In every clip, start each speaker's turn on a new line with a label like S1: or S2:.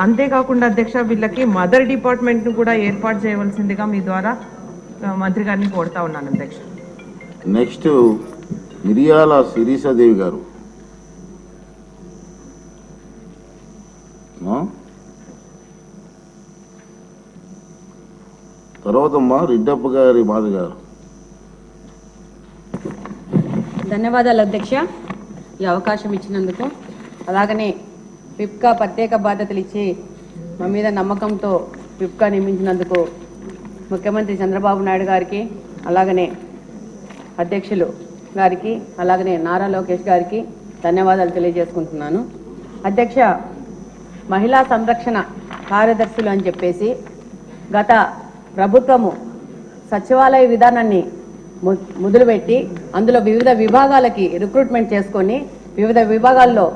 S1: అంతేకాకుండా అధ్యక్ష వీళ్ళకి మదర్ డిపార్ట్మెంట్ను కూడా ఏర్పాటు చేయవలసిందిగా మీ ద్వారా మంత్రి గారిని కోరుతా ఉన్నాను అధ్యక్ష.
S2: నెక్స్ట్ మిరియాల శిరీషాదేవి గారు. తర్వాత రెడ్డప్ప గారి మాధవ్ గారు.
S3: ధన్యవాదాలు అధ్యక్ష, ఈ అవకాశం ఇచ్చినందుకు. అలాగనే పిప్కా ప్రత్యేక బాధ్యతలు ఇచ్చి మా మీద నమ్మకంతో పిప్కా నియమించినందుకు ముఖ్యమంత్రి చంద్రబాబు నాయుడు గారికి, అలాగనే అధ్యక్షులు గారికి, అలాగనే నారా లోకేష్ గారికి ధన్యవాదాలు తెలియజేసుకుంటున్నాను. అధ్యక్ష, మహిళా సంరక్షణ కార్యదర్శులు అని చెప్పేసి గత ప్రభుత్వము సచివాలయ విధానాన్ని మొదలుపెట్టి అందులో వివిధ విభాగాలకి రిక్రూట్మెంట్ చేసుకొని వివిధ విభాగాల్లో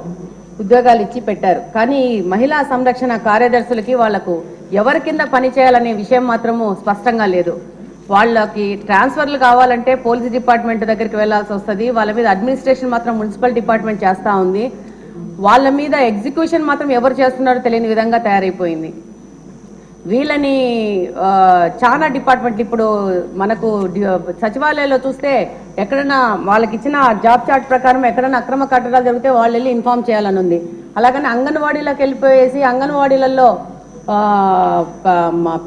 S3: ఉద్యోగాలు ఇచ్చి పెట్టారు. కానీ మహిళా సంరక్షణ కార్యదర్శులకి వాళ్లకు ఎవరి కింద పని చేయాలనే విషయం మాత్రము స్పష్టంగా లేదు. వాళ్ళకి ట్రాన్స్ఫర్లు కావాలంటే పోలీస్ డిపార్ట్మెంట్ దగ్గరికి వెళ్లాల్సి వస్తుంది. వాళ్ళ మీద అడ్మినిస్ట్రేషన్ మాత్రం మున్సిపల్ డిపార్ట్మెంట్ చేస్తూ ఉంది. వాళ్ళ మీద ఎగ్జిక్యూషన్ మాత్రం ఎవరు చేస్తున్నారో తెలియని విధంగా తయారైపోయింది. వీళ్ళని చాలా డిపార్ట్మెంట్లు ఇప్పుడు మనకు సచివాలయంలో చూస్తే ఎక్కడైనా వాళ్ళకి ఇచ్చిన జాబ్ చార్ట్ ప్రకారం ఎక్కడైనా అక్రమ కట్టడాలు జరిగితే వాళ్ళు వెళ్ళి ఇన్ఫార్మ్ చేయాలని ఉంది. అలాగని అంగన్వాడీలోకి వెళ్ళిపోయేసి అంగన్వాడీలలో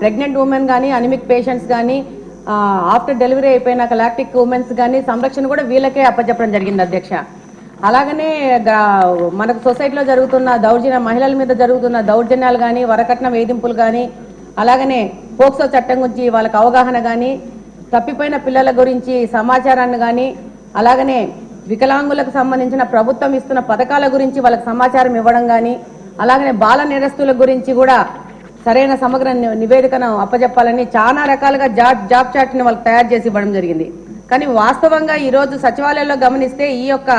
S3: ప్రెగ్నెంట్ ఉమెన్ కానీ, అనిమిక్ పేషెంట్స్ కానీ, ఆఫ్టర్ డెలివరీ అయిపోయినాక లాక్టిక్ ఉమెన్స్ కానీ సంరక్షణ కూడా వీళ్ళకే అప్పచెప్పడం జరిగింది అధ్యక్ష. అలాగనే మనకు సొసైటీలో జరుగుతున్న మహిళల మీద జరుగుతున్న దౌర్జన్యాలు కానీ, వరకట్న వేధింపులు కానీ, అలాగనే పోక్సో చట్టం గురించి వాళ్ళకి అవగాహన కానీ, తప్పిపోయిన పిల్లల గురించి సమాచారాన్ని కానీ, అలాగనే వికలాంగులకు సంబంధించిన ప్రభుత్వం ఇస్తున్న పథకాల గురించి వాళ్ళకి సమాచారం ఇవ్వడం కానీ, అలాగనే బాల నేరస్తుల గురించి కూడా సరైన సమగ్ర నివేదికను అప్పచెప్పాలని చాలా రకాలుగా జాబ్ చార్ట్ని వాళ్ళకి తయారు చేసి ఇవ్వడం జరిగింది. కానీ వాస్తవంగా ఈరోజు సచివాలయంలో గమనిస్తే ఈ యొక్క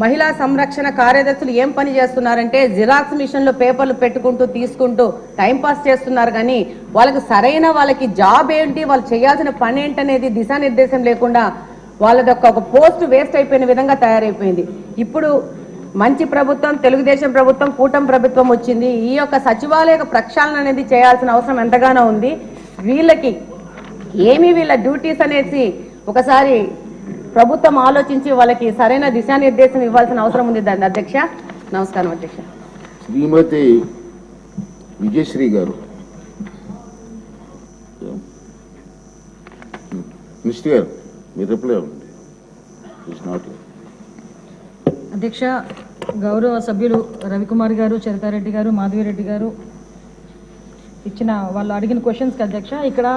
S3: మహిళా సంరక్షణ కార్యదర్శులు ఏం పని చేస్తున్నారంటే జిరాక్స్ మిషన్లో పేపర్లు పెట్టుకుంటూ తీసుకుంటూ టైంపాస్ చేస్తున్నారు. కానీ వాళ్ళకి జాబ్ ఏంటి, వాళ్ళు చేయాల్సిన పని ఏంటనేది దిశానిర్దేశం లేకుండా వాళ్ళది ఒక పోస్ట్ వేస్ట్ అయిపోయిన విధంగా తయారైపోయింది. ఇప్పుడు మంచి ప్రభుత్వం, తెలుగుదేశం ప్రభుత్వం, కూటమి ప్రభుత్వం వచ్చింది. ఈ యొక్క సచివాలయ ప్రక్షాళన అనేది చేయాల్సిన అవసరం ఎంతగానో ఉంది. వీళ్ళకి వీళ్ళ డ్యూటీస్ అనేసి ఒకసారి ప్రభుత్వం ఆలోచించి వాళ్ళకి సరైన దిశానిర్దేశం ఇవ్వాల్సిన అవసరం ఉంది అధ్యక్ష. నమస్కారం అధ్యక్ష.
S2: శ్రీమతి విజయశ్రీ గారు. మినిస్టర్ గారు మీరు రిప్లై అవ్వండి.
S4: అధ్యక్ష, గౌరవ సభ్యులు రవికుమార్ గారు, చరితారెడ్డి గారు, మాధవిరెడ్డి గారు ఇచ్చిన వాళ్ళు అడిగిన క్వశ్చన్స్కి అధ్యక్ష ఇక్కడ